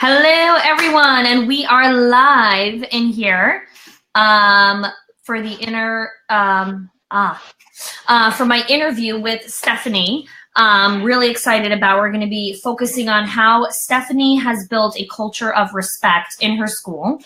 Hello, everyone, and we are live in here for the for my interview with Stephanie. Really excited about. We're going to be focusing on how Stephanie has built a culture of respect in her school.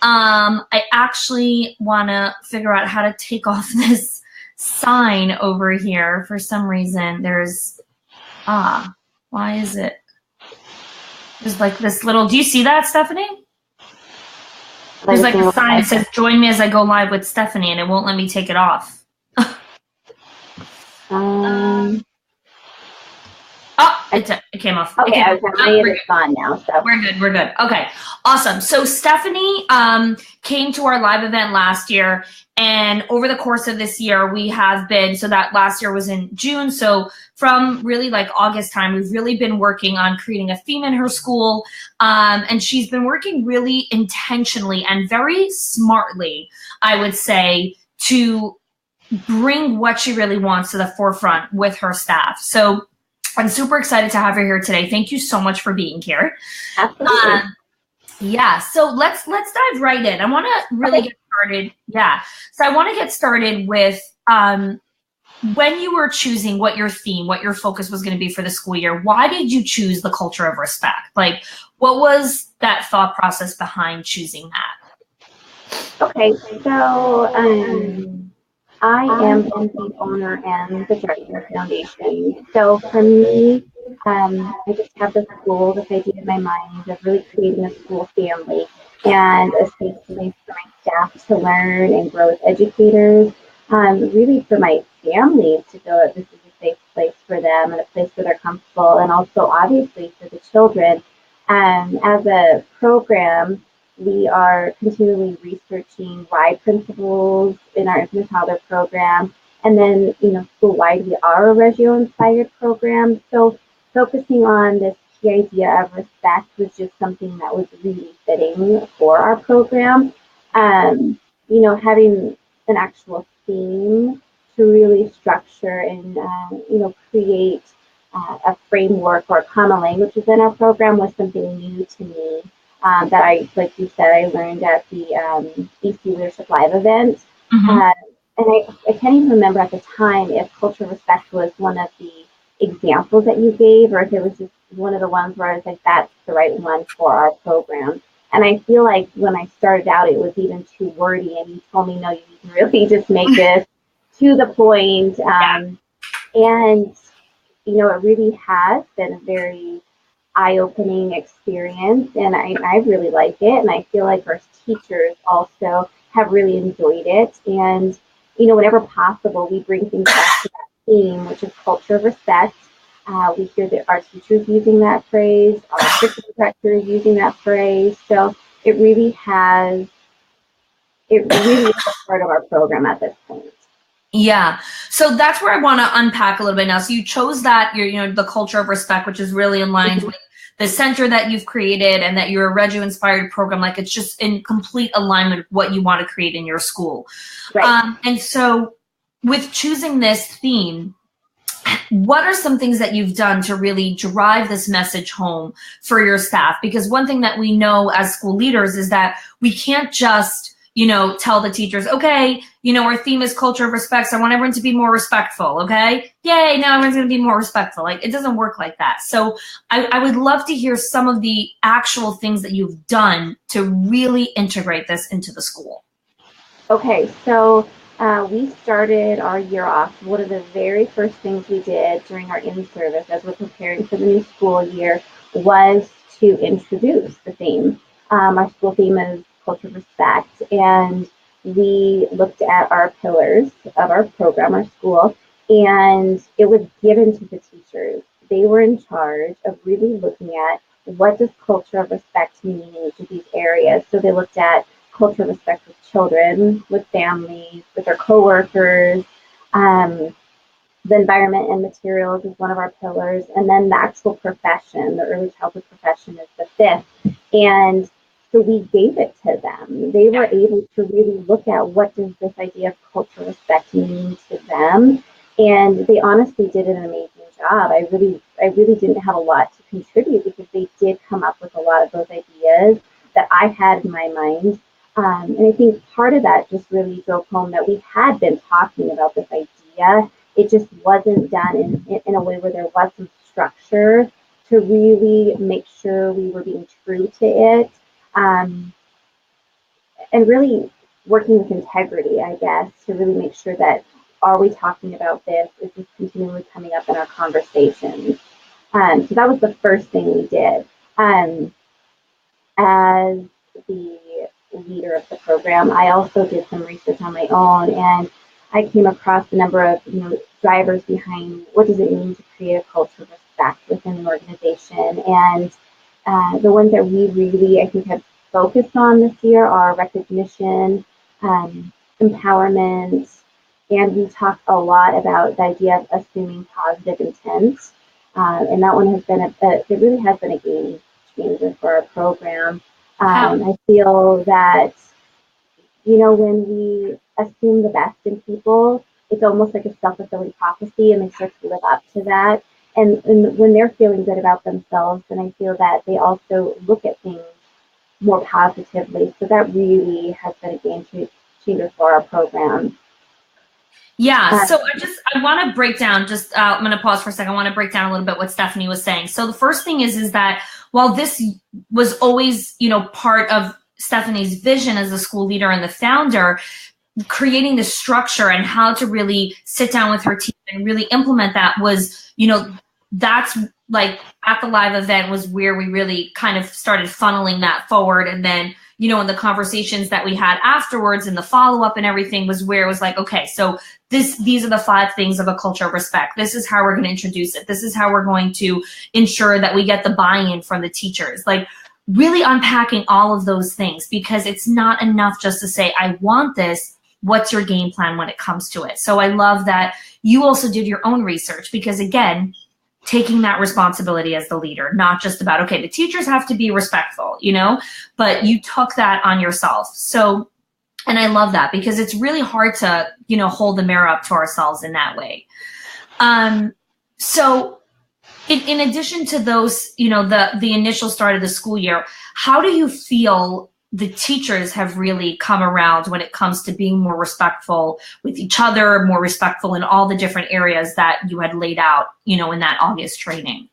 I actually want to figure out how to take off this sign over here. For some reason, there's why is it? There's like this little, do you see that, Stephanie? There's like a sign that says, join me as I go live with Stephanie, and it won't let me take it off. Oh, it came off. Okay, I was saying it's gone now. So we're good. Okay, awesome. So Stephanie came to our live event last year, and over the course of this year, we have been, so that last year was in June. So from really like August time, we've really been working on creating a theme in her school. And she's been working really intentionally and very smartly, I would say, to bring what she really wants to the forefront with her staff. So I'm super excited to have her here today. Thank you so much for being here. Absolutely. Yeah, so let's dive right in. I want to really get started. Yeah, so I want to get started with when you were choosing what your theme, what your focus was going to be for the school year. Why did you choose the culture of respect? Like, what was that thought process behind choosing that? Okay, so I am the owner and the director of the foundation. So for me, I just have this goal, this idea in my mind of really creating a school family and a safe place for my staff to learn and grow as educators. Really for my family to feel that this is a safe place for them and a place where they're comfortable, and also obviously for the children. As a program, we are continually researching why principals in our infant toddler program, and then, school-wide, we are a Reggio-inspired program. So focusing on this key idea of respect was just something that was really fitting for our program. Having an actual theme to really structure and, create a framework or a common language within our program was something new to me. That I, like you said, I learned at the EC Leadership Live event. And I can't even remember at the time if culture of respect was one of the examples that you gave, or if it was just one of the ones where I was like, that's the right one for our program. And I feel like when I started out, it was even too wordy, and you told me, no, you need to really just make this to the point. And, it really has been a very eye-opening experience, and I really like it, and I feel like our teachers also have really enjoyed it. And whenever possible, we bring things back to that theme, which is culture of respect. We hear that our teachers using that phrase, our assistant directors using that phrase, so it really is a part of our program at this point. Yeah. So that's where I want to unpack a little bit now. So you chose that, the culture of respect, which is really in line with the center that you've created, and that you're a Reggio-inspired program. Like, it's just in complete alignment with what you want to create in your school. Right. And so with choosing this theme, what are some things that you've done to really drive this message home for your staff? Because one thing that we know as school leaders is that we can't just tell the teachers, okay, our theme is culture of respect, so I want everyone to be more respectful, okay? Yay, now everyone's going to be more respectful. Like, it doesn't work like that. So I would love to hear some of the actual things that you've done to really integrate this into the school. Okay, so we started our year off. One of the very first things we did during our in-service as we're preparing for the new school year was to introduce the theme. Our school theme is culture of respect, and we looked at our pillars of our program, our school, and it was given to the teachers. They were in charge of really looking at what does culture of respect mean in each of these areas. So they looked at culture of respect with children, with families, with their coworkers. The environment and materials is one of our pillars, and then the actual profession, the early childhood profession, is the fifth. And so we gave it to them. They were able to really look at what does this idea of cultural respect mean to them. And they honestly did an amazing job. I really didn't have a lot to contribute because they did come up with a lot of those ideas that I had in my mind. And I think part of that just really drove home that we had been talking about this idea. It just wasn't done in a way where there was some structure to really make sure we were being true to it. And really working with integrity, I guess, to really make sure that are we talking about this? Is this continually coming up in our conversations? So that was the first thing we did. As the leader of the program, I also did some research on my own, and I came across a number of drivers behind what does it mean to create a culture of respect within an organization. And the ones that we really, I think, have focused on this year are recognition, empowerment, and we talk a lot about the idea of assuming positive intent. And that one has been it really has been a game changer for our program. I feel that, when we assume the best in people, it's almost like a self-fulfilling prophecy, and they start to live up to that. And when they're feeling good about themselves, then I feel that they also look at things more positively. So that really has been a game changer for our program. Yeah, so I want to break down, I'm going to pause for a second. I want to break down a little bit what Stephanie was saying. So the first thing is that while this was always, part of Stephanie's vision as the school leader and the founder, creating the structure and how to really sit down with her team and really implement that was, that's like at the live event was where we really kind of started funneling that forward. And then, in the conversations that we had afterwards and the follow-up and everything was where it was like, okay, so these are the 5 things of a culture of respect. This is how we're going to introduce it. This is how we're going to ensure that we get the buy-in from the teachers. Like really unpacking all of those things, because it's not enough just to say, I want this. What's your game plan when it comes to it? So I love that you also did your own research, because again, taking that responsibility as the leader, not just about, okay, the teachers have to be respectful, but you took that on yourself. So, and I love that, because it's really hard to, hold the mirror up to ourselves in that way. So in addition to those, the initial start of the school year, how do you feel the teachers have really come around when it comes to being more respectful with each other, more respectful in all the different areas that you had laid out, in that August training?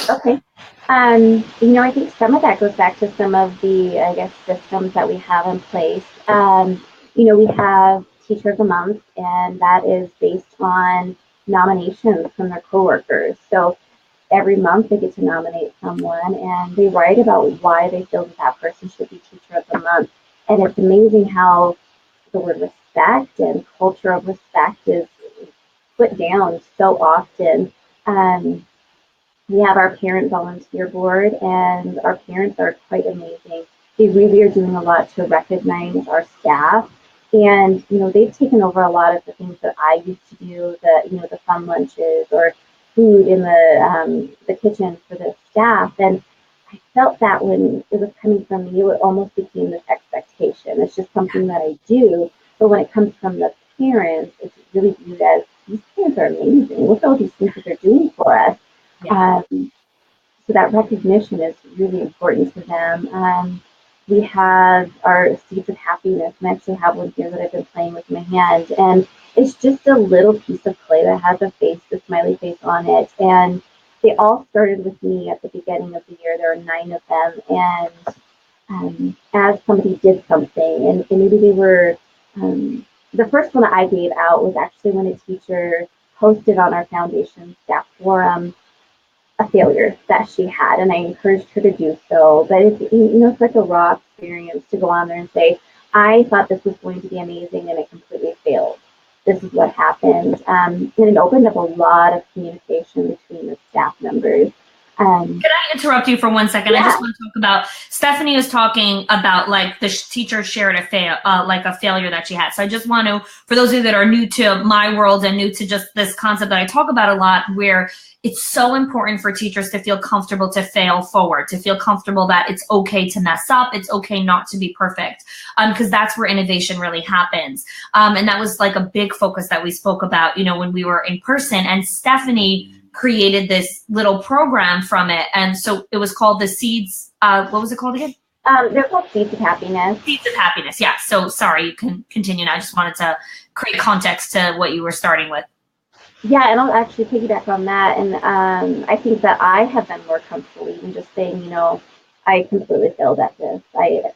Okay. I think some of that goes back to some of the, I guess, systems that we have in place. We have Teacher of the Month, and that is based on nominations from their coworkers. So every month they get to nominate someone, and they write about why they feel that person should be Teacher of the Month. And it's amazing how the word respect and culture of respect is put down so often. We have our parent volunteer board, and our parents are quite amazing. They really are doing a lot to recognize our staff. And, they've taken over a lot of the things that I used to do, the fun lunches or food in the kitchen for the staff. And I felt that when it was coming from me, it almost became this expectation. It's just something that I do. But when it comes from the parents, it's really viewed as, these parents are amazing. Look at all these things that they're doing for us. Yeah. So that recognition is really important to them. We have our Seeds of Happiness, and I actually have one here that I've been playing with my hand. And it's just a little piece of clay that has a face, a smiley face on it. And they all started with me at the beginning of the year. There are 9 of them. And as somebody did something, and maybe they were, the first one that I gave out was actually when a teacher posted on our foundation staff forum a failure that she had, and I encouraged her to do so. But it's like a raw experience to go on there and say, I thought this was going to be amazing and it completely failed. This is what happened. And it opened up a lot of communication between the staff members. Can I interrupt you for 1 second? Yeah. I just want to talk about, Stephanie was talking about like the teacher shared a failure that she had. So I just want to, for those of you that are new to my world and new to just this concept that I talk about a lot, where it's so important for teachers to feel comfortable to fail forward, to feel comfortable that it's okay to mess up, it's okay not to be perfect, because that's where innovation really happens. And that was like a big focus that we spoke about, when we were in person. And Stephanie created this little program from it. And so it was called the Seeds. What was it called again? They're called Seeds of Happiness. Seeds of Happiness. Yeah. So sorry, you can continue now. I just wanted to create context to what you were starting with. Yeah, and I'll actually piggyback on that. And I think that I have been more comfortable even just saying, you know, I completely failed at this.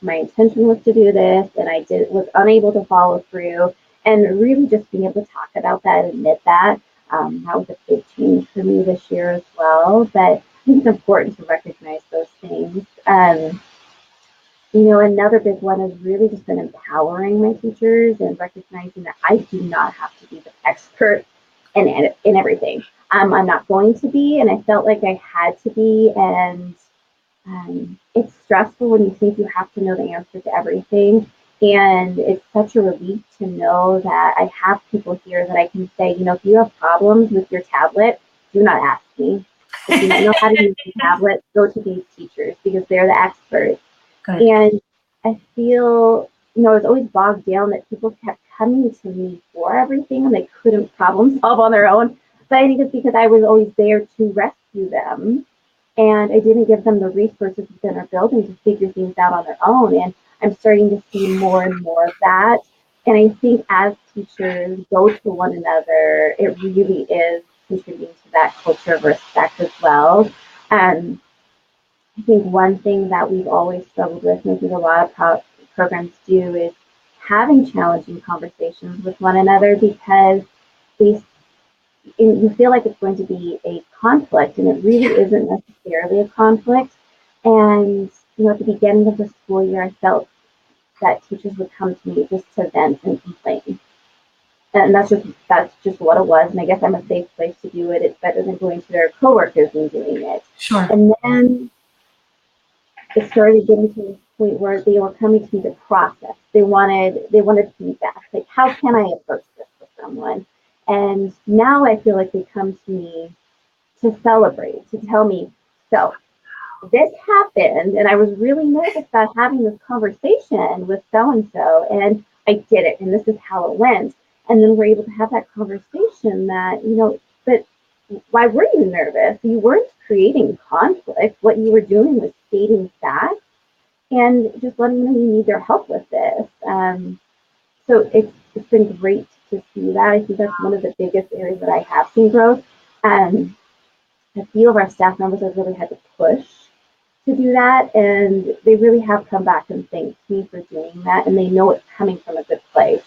My intention was to do this, and I was unable to follow through. And really just being able to talk about that and admit that, that was a big change for me this year as well. But I think it's important to recognize those things. You know, another big one has really just been empowering my teachers and recognizing that I do not have to be the expert in everything. I'm not going to be, and I felt like I had to be. And it's stressful when you think you have to know the answer to everything. And it's such a relief to know that I have people here that I can say, you know, if you have problems with your tablet, do not ask me. If you don't know how to use the tablet, go to these teachers because they're the experts. Good. And I feel, you know, I was always bogged down that people kept coming to me for everything and they couldn't problem solve on their own. But I think it's because I was always there to rescue them. And I didn't give them the resources within our building to figure things out on their own. And I'm starting to see more and more of that. And I think as teachers go to one another, it really is contributing to that culture of respect as well. I think one thing that we've always struggled with, and I think a lot of programs do, is having challenging conversations with one another because you feel like it's going to be a conflict, and it really isn't necessarily a conflict. And you know, at the beginning of the school year, I felt that teachers would come to me just to vent and complain, and that's just what it was. And I guess I'm a safe place to do it. It's better than going to their coworkers and doing it. Sure. And then it started getting to the point where they were coming to me to process. They wanted feedback. Like, how can I approach this with someone? And now I feel like they come to me to celebrate, to tell me, so this happened, and I was really nervous about having this conversation with so-and-so, and I did it, and this is how it went. And then we're able to have that conversation that, you know, but why were you nervous? You weren't creating conflict. What you were doing was stating facts and just letting them know you need their help with this. So it's been great to see that. I think that's one of the biggest areas that I have seen growth. A few of our staff members have really had to push to do that, and they really have come back and thanked me for doing that, and they know it's coming from a good place.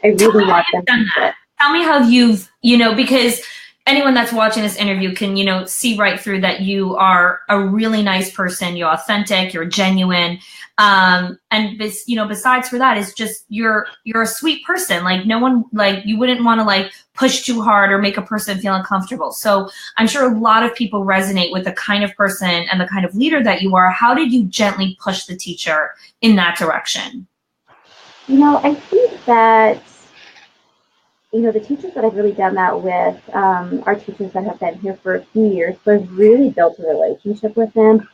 I really want them to do it. Tell me how you've, you know, because anyone that's watching this interview can, you know, see right through that you are a really nice person. You're authentic, you're genuine. And this, you know, besides for that, is just you're a sweet person. Like, no one, like, you wouldn't want to like push too hard or make a person feel uncomfortable. So I'm sure a lot of people resonate with the kind of person and the kind of leader that you are. How did you gently push the teacher in that direction? You know, I think that, you know, the teachers that I've really done that with are teachers that have been here for a few years. So I've really built a relationship with them.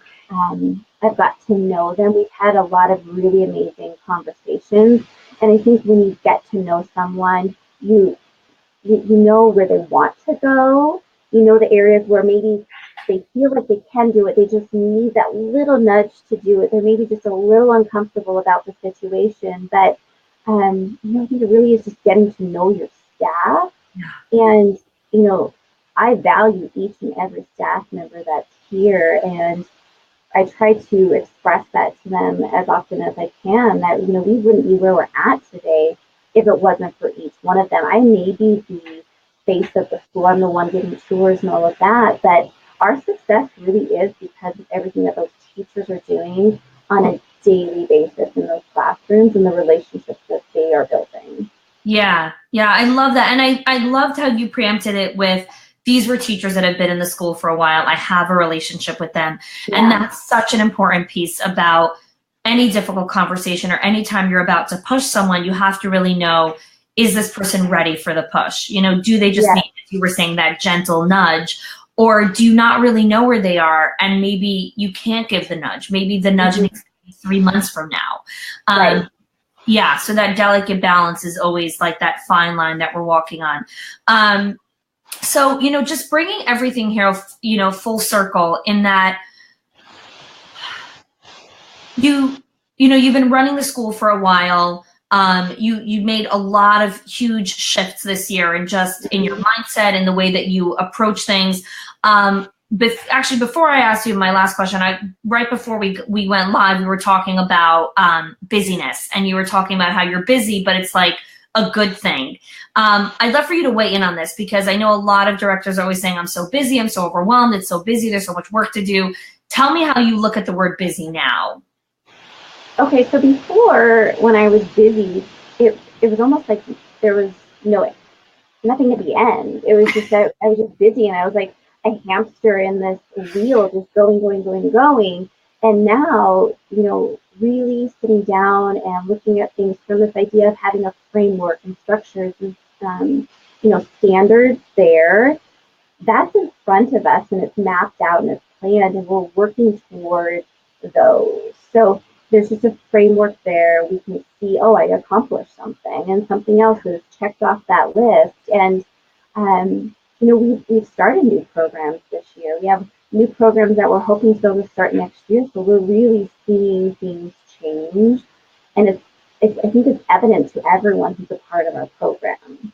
I've got to know them. We've had a lot of really amazing conversations. And I think when you get to know someone, you know where they want to go. You know the areas where maybe they feel like they can do it. They just need that little nudge to do it. They're maybe just a little uncomfortable about the situation. But, you know, I think it really is just getting to know your staff. Yeah. And, you know, I value each and every staff member that's here. And I try to express that to them as often as I can, that, you know, we wouldn't be where we're at today if it wasn't for each one of them. I may be the face of the school. I'm the one giving tours and all of that, but our success really is because of everything that those teachers are doing on a daily basis in those classrooms and the relationships that they are building. Yeah, I love that. And I loved how you preempted it with, these were teachers that have been in the school for a while. I have a relationship with them. Yeah. And that's such an important piece about any difficult conversation, or anytime you're about to push someone, you have to really know, is this person ready for the push? You know, do they just need, as you were saying, that gentle nudge? Or do you not really know where they are? And maybe you can't give the nudge. Maybe the nudge needs to be 3 months from now. Right. Yeah, so that delicate balance is always like that fine line that we're walking on. So, just bringing everything here, full circle in that you've been running the school for a while. You made a lot of huge shifts this year and just in your mindset and the way that you approach things. Actually, before I asked you my last question, right before we went live, we were talking about busyness, and you were talking about how you're busy, but it's like a good thing. I'd love for you to weigh in on this, because I know a lot of directors are always saying, I'm so busy, I'm so overwhelmed, it's so busy, there's so much work to do. Tell me how you look at the word busy now. Okay, so before, when I was busy, it was almost like there was nothing at the end. It was just that I was just busy, and I was like a hamster in this wheel, just going, going, going, going. And now, really sitting down and looking at things from this idea of having a framework and structures and standards there. That's in front of us, and it's mapped out and it's planned, and we're working towards those. So there's just a framework there. We can see, oh, I accomplished something, and something else is checked off that list. And we've started new programs this year. We have new programs that we're hoping to start next year. So we're really seeing things change, and I think it's evident to everyone who's a part of our program.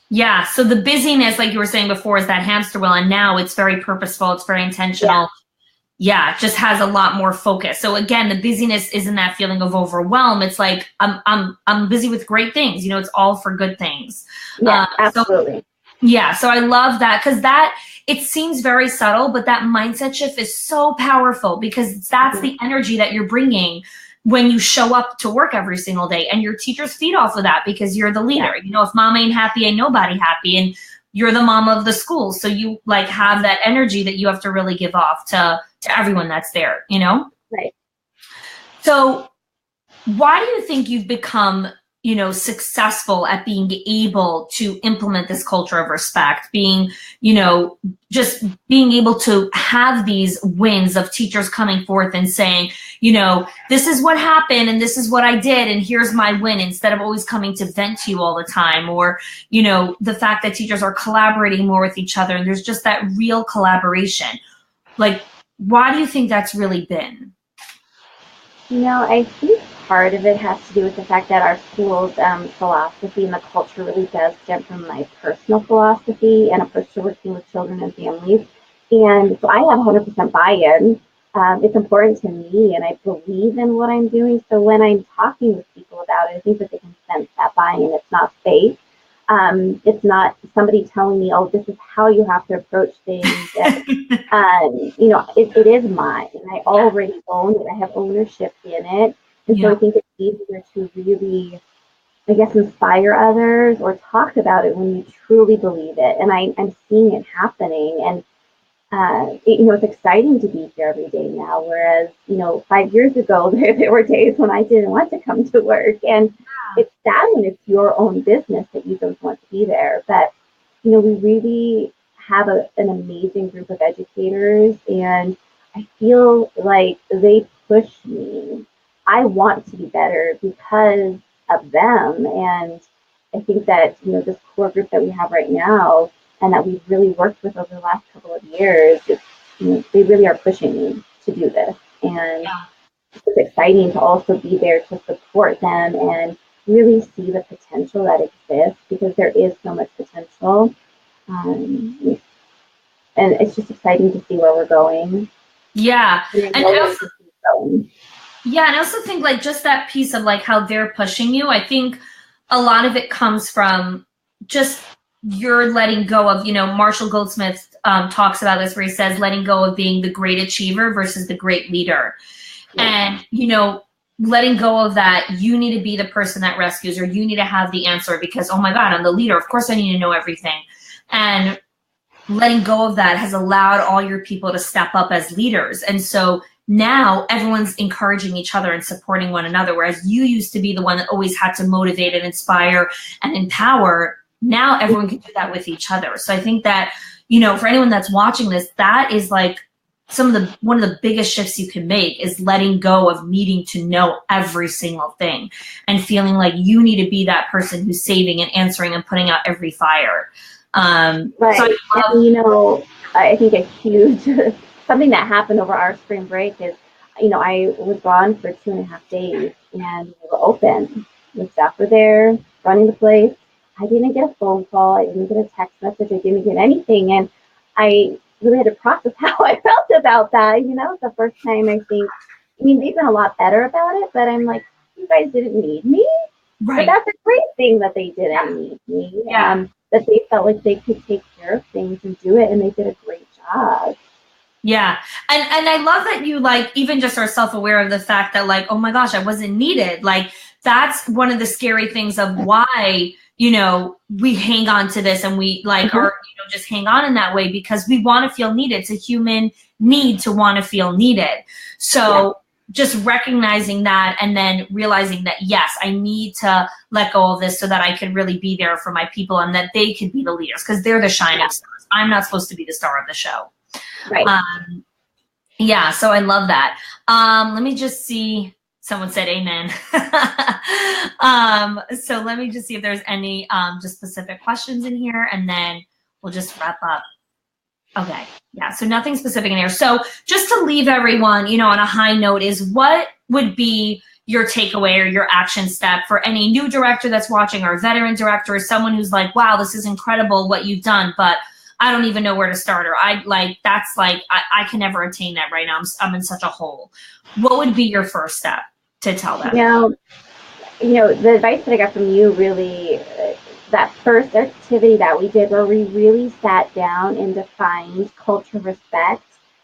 Yeah. So the busyness, like you were saying before, is that hamster wheel, and now it's very purposeful. It's very intentional. Yeah, it just has a lot more focus. So again, the busyness isn't that feeling of overwhelm. It's like I'm busy with great things. It's all for good things. Yeah, absolutely. So I love that, because it seems very subtle, but that mindset shift is so powerful, because that's the energy that you're bringing when you show up to work every single day, and your teachers feed off of that because you're the leader. If mom ain't happy, ain't nobody happy, and you're the mom of the school. So you have that energy that you have to really give off to everyone that's there, Right. So why do you think you've become, successful at being able to implement this culture of respect, being, just being able to have these wins of teachers coming forth and saying, this is what happened and this is what I did and here's my win, instead of always coming to vent to you all the time, or, the fact that teachers are collaborating more with each other and there's just that real collaboration. Why do you think that's really been? I think part of it has to do with the fact that our school's philosophy and the culture really does stem from my personal philosophy and approach to working with children and families. And so I have 100% buy-in. It's important to me, and I believe in what I'm doing. So when I'm talking with people about it, I think that they can sense that buy-in. It's not fake. It's not somebody telling me, oh, this is how you have to approach things. It is mine, and I already own it. I have ownership in it. And so I think it's easier to really, I guess, inspire others or talk about it when you truly believe it. And I'm seeing it happening. And, it's exciting to be here every day now. Whereas, 5 years ago, there were days when I didn't want to come to work. And it's sad when it's your own business that you don't want to be there. But, we really have an amazing group of educators, and I feel like they push me. I want to be better because of them. And I think that, this core group that we have right now and that we've really worked with over the last couple of years, they really are pushing me to do this. And it's exciting to also be there to support them and really see the potential that exists, because there is so much potential. And it's just exciting to see where we're going. Yeah. And I also think just that piece of how they're pushing you, I think a lot of it comes from just you're letting go of, Marshall Goldsmith talks about this, where he says letting go of being the great achiever versus the great leader. Yeah. And, letting go of that, you need to be the person that rescues, or you need to have the answer because, oh my God, I'm the leader. Of course I need to know everything. And letting go of that has allowed all your people to step up as leaders. And so now everyone's encouraging each other and supporting one another, whereas you used to be the one that always had to motivate and inspire and empower. Now everyone can do that with each other. So I think that, for anyone that's watching this, that is one of the biggest shifts you can make, is letting go of needing to know every single thing and feeling like you need to be that person who's saving and answering and putting out every fire. Right. So I love, And, I think a huge something that happened over our spring break is, I was gone for 2.5 days and we were open. The staff were there running the place. I didn't get a phone call. I didn't get a text message. I didn't get anything. And I really had to process how I felt about that. It's the first time I think, they've been a lot better about it, but I'm like, you guys didn't need me. But right. that's a great thing that they didn't need me. Yeah. That they felt like they could take care of things and do it, and they did a great job. Yeah. And I love that you like even just are self-aware of the fact that like, oh my gosh, I wasn't needed. Like that's one of the scary things of why, we hang on to this and we like are, just hang on in that way because we want to feel needed. It's a human need to want to feel needed. So just recognizing that and then realizing that, yes, I need to let go of this so that I can really be there for my people and that they can be the leaders because they're the shining stars. I'm not supposed to be the star of the show. Right. Yeah, so I love that. Let me just see. Someone said amen. So let me just see if there's any just specific questions in here, and then we'll just wrap up. Okay, yeah, so nothing specific in here. So just to leave everyone, on a high note is what would be your takeaway or your action step for any new director that's watching or veteran director or someone who's like, wow, this is incredible what you've done, but I don't even know where to start, or I can never attain that right now. I'm in such a hole. What would be your first step to tell them? The advice that I got from you really, that first activity that we did where we really sat down and defined culture of respect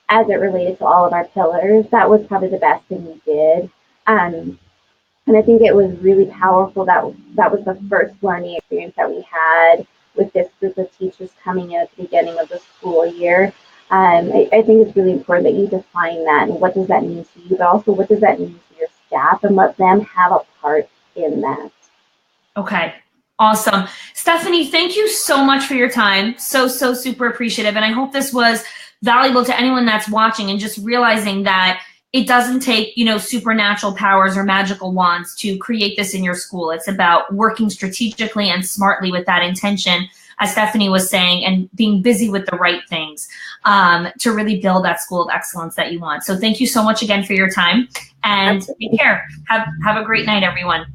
as it related to all of our pillars, that was probably the best thing we did. And I think it was really powerful that was the first learning experience that we had with this group of teachers coming in at the beginning of the school year. I think it's really important that you define that and what does that mean to you, but also what does that mean to your staff and let them have a part in that. Okay. Awesome. Stephanie, thank you so much for your time. So super appreciative. And I hope this was valuable to anyone that's watching and just realizing that it doesn't take, supernatural powers or magical wands to create this in your school. It's about working strategically and smartly with that intention, as Stephanie was saying, and being busy with the right things to really build that school of excellence that you want. So thank you so much again for your time and take care. Have a great night, everyone.